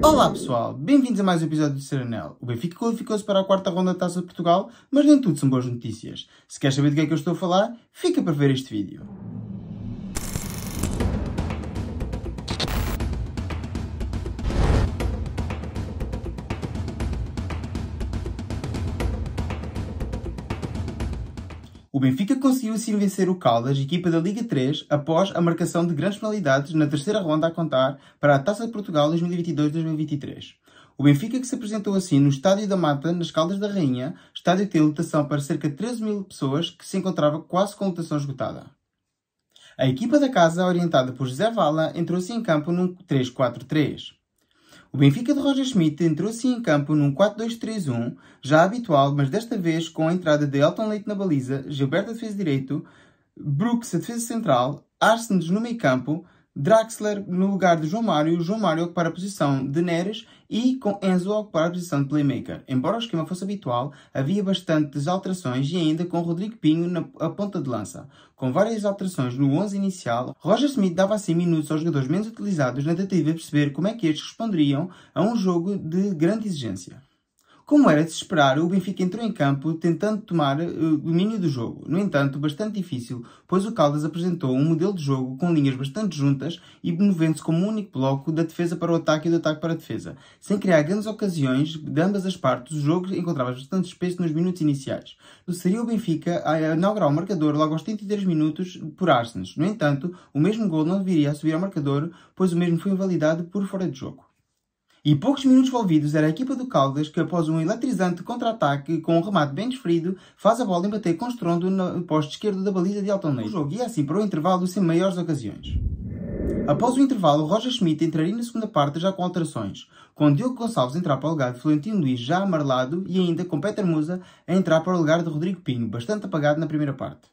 Olá pessoal, bem-vindos a mais um episódio do Serenel. O Benfica qualificou-se para a quarta ronda da Taça de Portugal, mas nem tudo são boas notícias. Se queres saber do que é que eu estou a falar, fica para ver este vídeo. O Benfica conseguiu assim vencer o Caldas, equipa da Liga 3, após a marcação de grandes penalidades na terceira ronda a contar para a Taça de Portugal 2022-2023. O Benfica, que se apresentou assim no Estádio da Mata, nas Caldas da Rainha, estádio que tem lotação para cerca de 13 mil pessoas, que se encontrava quase com lotação esgotada. A equipa da casa, orientada por José Vala, entrou assim em campo num 3-4-3. O Benfica de Roger Schmidt entrou assim em campo num 4-2-3-1, já habitual, mas desta vez com a entrada de Elton Leite na baliza, Gilberto a defesa direito, Brooks a defesa central, Arsens no meio campo, Draxler no lugar de João Mário a ocupar a posição de Neres e com Enzo a ocupar a posição de playmaker. Embora o esquema fosse habitual, havia bastantes alterações e ainda com Rodrigo Pinho na ponta de lança. Com várias alterações no 11 inicial, Roger Schmidt dava assim minutos aos jogadores menos utilizados na tentativa de perceber como é que estes responderiam a um jogo de grande exigência. Como era de se esperar, o Benfica entrou em campo tentando tomar o domínio do jogo. No entanto, bastante difícil, pois o Caldas apresentou um modelo de jogo com linhas bastante juntas e movendo-se como um único bloco da defesa para o ataque e do ataque para a defesa. Sem criar grandes ocasiões de ambas as partes, o jogo encontrava bastante espesso nos minutos iniciais. Seria o Benfica a inaugurar o marcador logo aos 33 minutos por Arsens. No entanto, o mesmo gol não deveria subir ao marcador, pois o mesmo foi invalidado por fora de jogo. E poucos minutos envolvidos era a equipa do Caldas que, após um eletrizante contra-ataque com um remate bem desferido, faz a bola embater com estrondo no poste esquerdo da baliza de Elton Leite. O jogo ia assim para o intervalo sem maiores ocasiões. Após o intervalo, Roger Schmidt entraria na segunda parte já com alterações, com Diogo Gonçalves a entrar para o lugar de Florentino Luís já amarelado e ainda com Peter Musa a entrar para o lugar de Rodrigo Pinho, bastante apagado na primeira parte.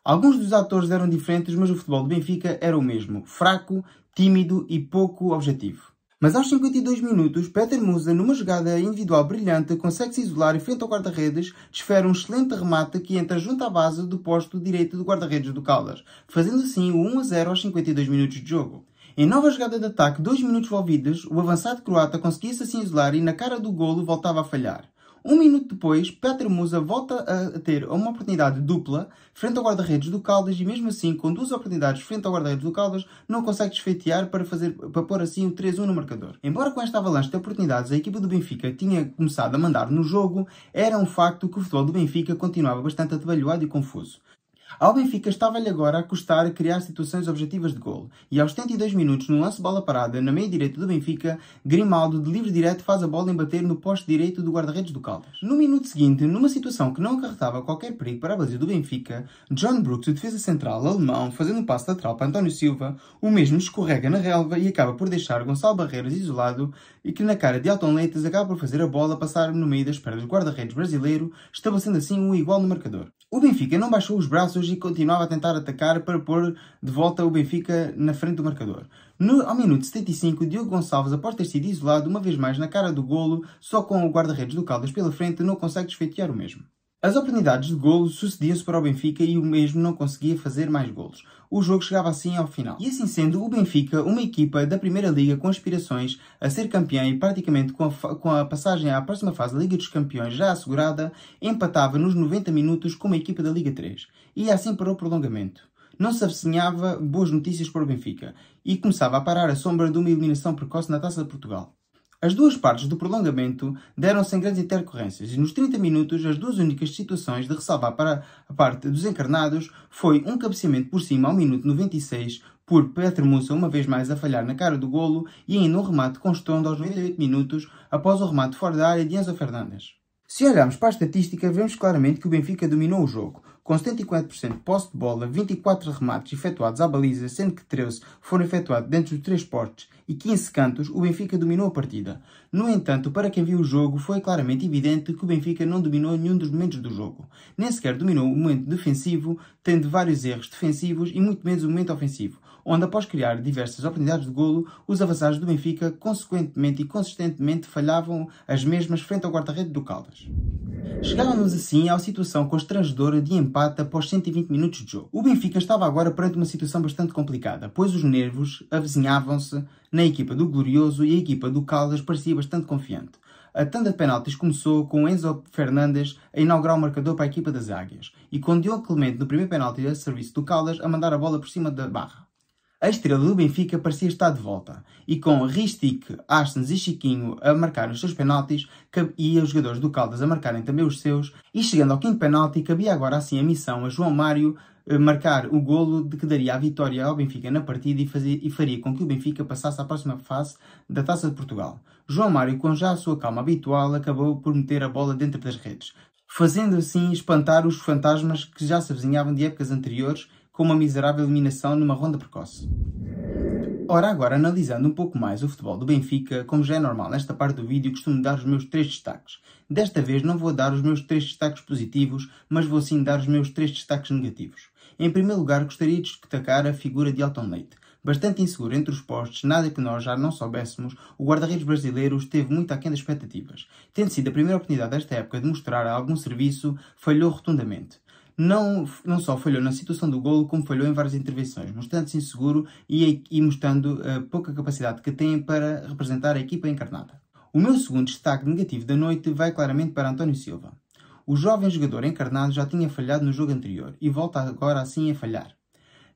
Alguns dos atores eram diferentes, mas o futebol do Benfica era o mesmo, fraco, tímido e pouco objetivo. Mas aos 52 minutos, Peter Musa, numa jogada individual brilhante, consegue se isolar e frente ao guarda-redes, desfere um excelente remate que entra junto à base do posto direito do guarda-redes do Caldas, fazendo assim o 1-0 aos 52 minutos de jogo. Em nova jogada de ataque, 2 minutos envolvidos, o avançado croata conseguia-se assim isolar e na cara do golo voltava a falhar. Um minuto depois, Peter Musa volta a ter uma oportunidade dupla frente ao guarda-redes do Caldas e mesmo assim, com duas oportunidades frente ao guarda-redes do Caldas, não consegue desfeitear para pôr assim o 3-1 no marcador. Embora com esta avalanche de oportunidades a equipa do Benfica tinha começado a mandar no jogo, era um facto que o futebol do Benfica continuava bastante atabalhoado e confuso. Ao Benfica estava-lhe agora a custar criar situações objetivas de golo. E aos 72 minutos, no lance de bola parada, na meia direita do Benfica, Grimaldo, de livre direto, faz a bola embater no poste direito do guarda-redes do Caldas. No minuto seguinte, numa situação que não acarretava qualquer perigo para a baliza do Benfica, John Brooks, o defesa central alemão, fazendo um passo lateral para António Silva, o mesmo escorrega na relva e acaba por deixar Gonçalo Barreiras isolado e que na cara de Elton Leites acaba por fazer a bola passar no meio das pernas do guarda-redes brasileiro, estabelecendo assim um igual no marcador. O Benfica não baixou os braços e continuava a tentar atacar para pôr de volta o Benfica na frente do marcador. Ao minuto 75, Diogo Gonçalves, após ter sido isolado uma vez mais na cara do golo, só com o guarda-redes do Caldas pela frente, não consegue desfeitear o mesmo. As oportunidades de golo sucediam-se para o Benfica e o mesmo não conseguia fazer mais golos. O jogo chegava assim ao final. E assim sendo, o Benfica, uma equipa da Primeira Liga com aspirações a ser campeã e praticamente com a passagem à próxima fase da Liga dos Campeões já assegurada, empatava nos 90 minutos com uma equipa da Liga 3. E assim para o prolongamento. Não se avizinhava boas notícias para o Benfica e começava a parar a sombra de uma eliminação precoce na Taça de Portugal. As duas partes do prolongamento deram sem grandes intercorrências e nos 30 minutos as duas únicas situações de ressalvar para a parte dos encarnados foi um cabeceamento por cima ao minuto 96 por Peter Musa uma vez mais a falhar na cara do golo e ainda um remate com estrondo aos 98 minutos após o remate fora da área de Enzo Fernandes. Se olharmos para a estatística, vemos claramente que o Benfica dominou o jogo, com 74% de posse de bola, 24 remates efetuados à baliza, sendo que 13 foram efetuados dentro dos 3 postes e 15 cantos, o Benfica dominou a partida. No entanto, para quem viu o jogo, foi claramente evidente que o Benfica não dominou nenhum dos momentos do jogo. Nem sequer dominou o momento defensivo, tendo vários erros defensivos e muito menos o momento ofensivo, onde após criar diversas oportunidades de golo, os avançados do Benfica consequentemente e consistentemente falhavam as mesmas frente ao guarda-redes do Caldas. Chegávamos assim à situação constrangedora de empate após 120 minutos de jogo. O Benfica estava agora perante uma situação bastante complicada, pois os nervos avizinhavam-se na equipa do Glorioso e a equipa do Caldas parecia bastante confiante. A tanda de penaltis começou com Enzo Fernandes a inaugurar o marcador para a equipa das Águias e com Diogo Clemente no primeiro penalti a serviço do Caldas a mandar a bola por cima da barra. A estrela do Benfica parecia estar de volta, e com Ristic, Arsens e Chiquinho a marcar os seus penaltis e os jogadores do Caldas a marcarem também os seus, e chegando ao quinto penalti, cabia agora assim a missão a João Mário marcar o golo de que daria a vitória ao Benfica na partida e faria com que o Benfica passasse à próxima fase da Taça de Portugal. João Mário, com já a sua calma habitual, acabou por meter a bola dentro das redes, fazendo assim espantar os fantasmas que já se avizinhavam de épocas anteriores, com uma miserável eliminação numa ronda precoce. Ora, agora analisando um pouco mais o futebol do Benfica, como já é normal nesta parte do vídeo, costumo dar os meus 3 destaques. Desta vez não vou dar os meus 3 destaques positivos, mas vou sim dar os meus 3 destaques negativos. Em primeiro lugar, gostaria de destacar a figura de Elton Leite. Bastante inseguro entre os postos, nada que nós já não soubéssemos, o guarda-redes brasileiro esteve muito aquém das expectativas. Tendo sido a primeira oportunidade desta época de mostrar algum serviço, falhou rotundamente. Não só falhou na situação do golo, como falhou em várias intervenções, mostrando-se inseguro e mostrando a pouca capacidade que tem para representar a equipa encarnada. O meu segundo destaque negativo da noite vai claramente para António Silva. O jovem jogador encarnado já tinha falhado no jogo anterior e volta agora assim a falhar.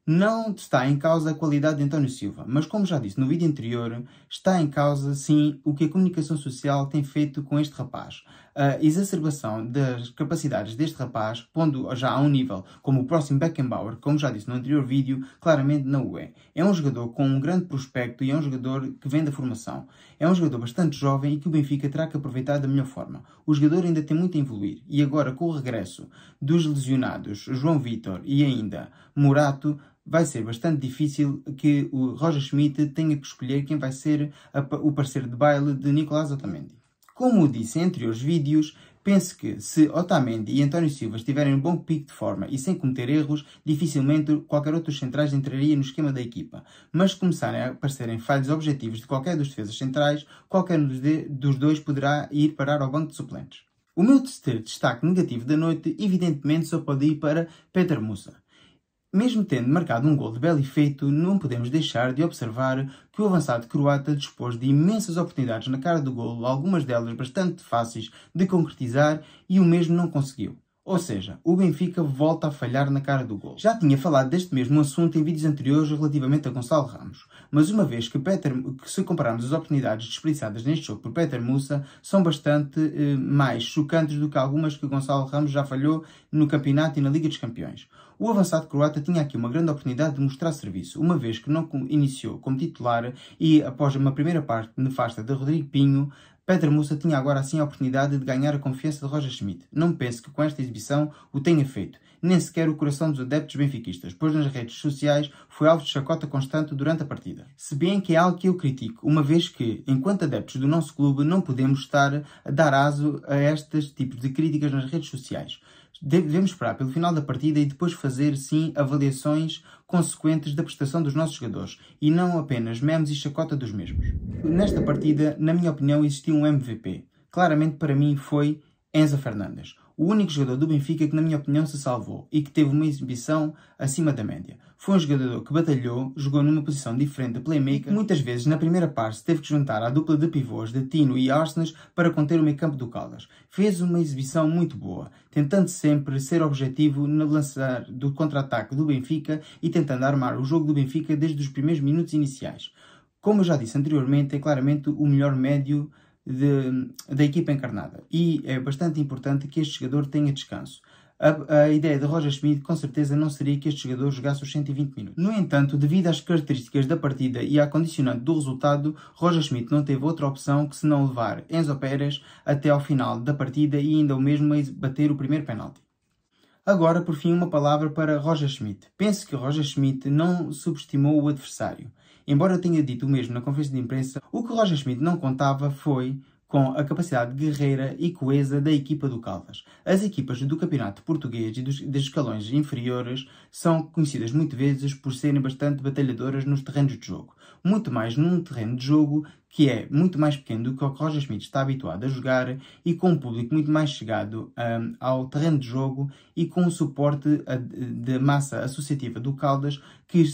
Não está em causa a qualidade de António Silva, mas como já disse no vídeo anterior, está em causa sim o que a comunicação social tem feito com este rapaz. A exacerbação das capacidades deste rapaz, pondo já a um nível como o próximo Beckenbauer, como já disse no anterior vídeo, claramente não o é. É um jogador com um grande prospecto e é um jogador que vem da formação. É um jogador bastante jovem e que o Benfica terá que aproveitar da melhor forma. O jogador ainda tem muito a evoluir e agora com o regresso dos lesionados João Vitor e ainda Morato, vai ser bastante difícil que o Roger Schmidt tenha que escolher quem vai ser o parceiro de baile de Nicolás Otamendi. Como disse em anteriores vídeos, penso que se Otamendi e António Silva estiverem em bom pico de forma e sem cometer erros, dificilmente qualquer outro dos centrais entraria no esquema da equipa. Mas se começarem a aparecerem falhos objetivos de qualquer dos defesas centrais, qualquer dos dois poderá ir parar ao banco de suplentes. O meu terceiro destaque negativo da noite, evidentemente, só pode ir para Petar Musa. Mesmo tendo marcado um gol de belo efeito, não podemos deixar de observar que o avançado croata dispôs de imensas oportunidades na cara do golo, algumas delas bastante fáceis de concretizar, e o mesmo não conseguiu. Ou seja, o Benfica volta a falhar na cara do gol. Já tinha falado deste mesmo assunto em vídeos anteriores relativamente a Gonçalo Ramos, mas uma vez que se compararmos as oportunidades desperdiçadas neste jogo por Petar Musa, são bastante mais chocantes do que algumas que Gonçalo Ramos já falhou no campeonato e na Liga dos Campeões. O avançado croata tinha aqui uma grande oportunidade de mostrar serviço, uma vez que não iniciou como titular e após uma primeira parte nefasta de Rodrigo Pinho, Petar Musa tinha agora assim a oportunidade de ganhar a confiança de Roger Schmidt. Não penso que com esta exibição o tenha feito, nem sequer o coração dos adeptos benfiquistas, pois nas redes sociais foi alvo de chacota constante durante a partida. Se bem que é algo que eu critico, uma vez que, enquanto adeptos do nosso clube, não podemos estar a dar aso a estes tipos de críticas nas redes sociais. Devemos esperar pelo final da partida e depois fazer, sim, avaliações consequentes da prestação dos nossos jogadores e não apenas memes e chacota dos mesmos. Nesta partida, na minha opinião, existiu um MVP. Claramente, para mim, foi Enzo Fernandes, o único jogador do Benfica que, na minha opinião, se salvou e que teve uma exibição acima da média. Foi um jogador que batalhou, jogou numa posição diferente de playmaker. Muitas vezes, na primeira parte, teve que juntar à dupla de pivôs de Tino e Arsens para conter o meio-campo do Caldas. Fez uma exibição muito boa, tentando sempre ser objetivo no lançar do contra-ataque do Benfica e tentando armar o jogo do Benfica desde os primeiros minutos iniciais. Como eu já disse anteriormente, é claramente o melhor médio da equipa encarnada e é bastante importante que este jogador tenha descanso. A ideia de Roger Schmidt com certeza não seria que este jogador jogasse os 120 minutos. No entanto, devido às características da partida e à condicionante do resultado, Roger Schmidt não teve outra opção que se não levar Enzo Pérez até ao final da partida e ainda o mesmo a bater o primeiro penalti. Agora, por fim, uma palavra para Roger Schmidt. Penso que Roger Schmidt não subestimou o adversário. Embora tenha dito o mesmo na conferência de imprensa, o que Roger Schmidt não contava foi com a capacidade guerreira e coesa da equipa do Caldas. As equipas do campeonato português e dos escalões inferiores são conhecidas muitas vezes por serem bastante batalhadoras nos terrenos de jogo. Muito mais num terreno de jogo que é muito mais pequeno do que o que Roger Schmidt está habituado a jogar e com um público muito mais chegado ao terreno de jogo e com o suporte da massa associativa do Caldas que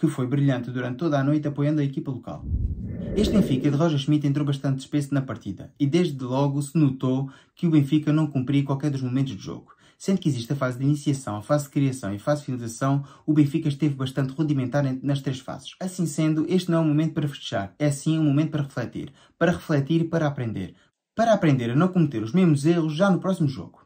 foi brilhante durante toda a noite apoiando a equipa local. Este Benfica de Roger Schmidt entrou bastante espesso na partida e desde logo se notou que o Benfica não cumpria qualquer dos momentos de jogo. Sendo que existe a fase de iniciação, a fase de criação e a fase de finalização, o Benfica esteve bastante rudimentar nas três fases. Assim sendo, este não é um momento para festejar, é sim um momento para refletir e para aprender. Para aprender a não cometer os mesmos erros já no próximo jogo.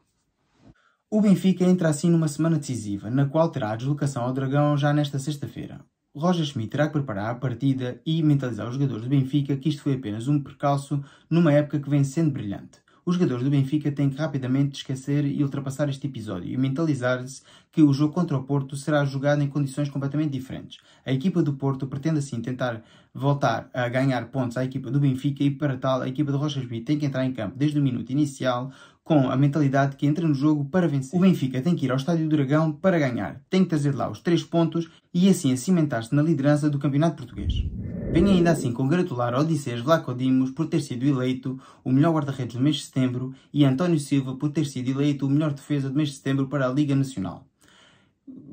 O Benfica entra assim numa semana decisiva, na qual terá a deslocação ao Dragão já nesta sexta-feira. Roger Schmidt terá que preparar a partida e mentalizar os jogadores do Benfica que isto foi apenas um percalço numa época que vem sendo brilhante. Os jogadores do Benfica têm que rapidamente esquecer e ultrapassar este episódio e mentalizar-se que o jogo contra o Porto será jogado em condições completamente diferentes. A equipa do Porto pretende assim tentar voltar a ganhar pontos à equipa do Benfica e para tal a equipa do Roger Schmidt tem que entrar em campo desde o minuto inicial com a mentalidade que entra no jogo para vencer. O Benfica tem que ir ao Estádio do Dragão para ganhar, tem que trazer lá os 3 pontos e assim cimentar-se na liderança do Campeonato Português. Venho ainda assim congratular a Odisseias Vlaco Dimos por ter sido eleito o melhor guarda-redes do mês de setembro e António Silva por ter sido eleito o melhor defesa do mês de setembro para a Liga Nacional.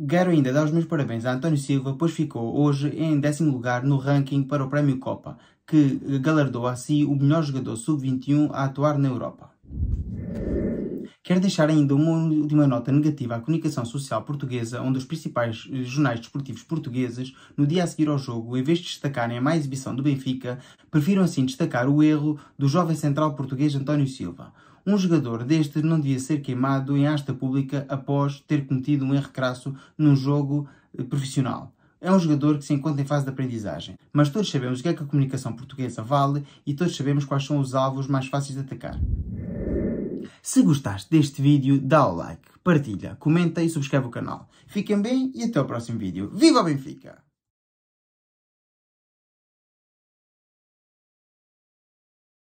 Quero ainda dar os meus parabéns a António Silva, pois ficou hoje em 10º lugar no ranking para o Prémio Copa, que galardoou a si o melhor jogador sub-21 a atuar na Europa. Quero deixar ainda uma última nota negativa à comunicação social portuguesa, onde os principais jornais desportivos portugueses, no dia a seguir ao jogo, em vez de destacarem a má exibição do Benfica, prefiram assim destacar o erro do jovem central português António Silva. Um jogador deste não devia ser queimado em asta pública após ter cometido um erro crasso num jogo profissional. É um jogador que se encontra em fase de aprendizagem. Mas todos sabemos o que é que a comunicação portuguesa vale e todos sabemos quais são os alvos mais fáceis de atacar. Se gostaste deste vídeo, dá o like, partilha, comenta e subscreve o canal. Fiquem bem e até o próximo vídeo. Viva o Benfica!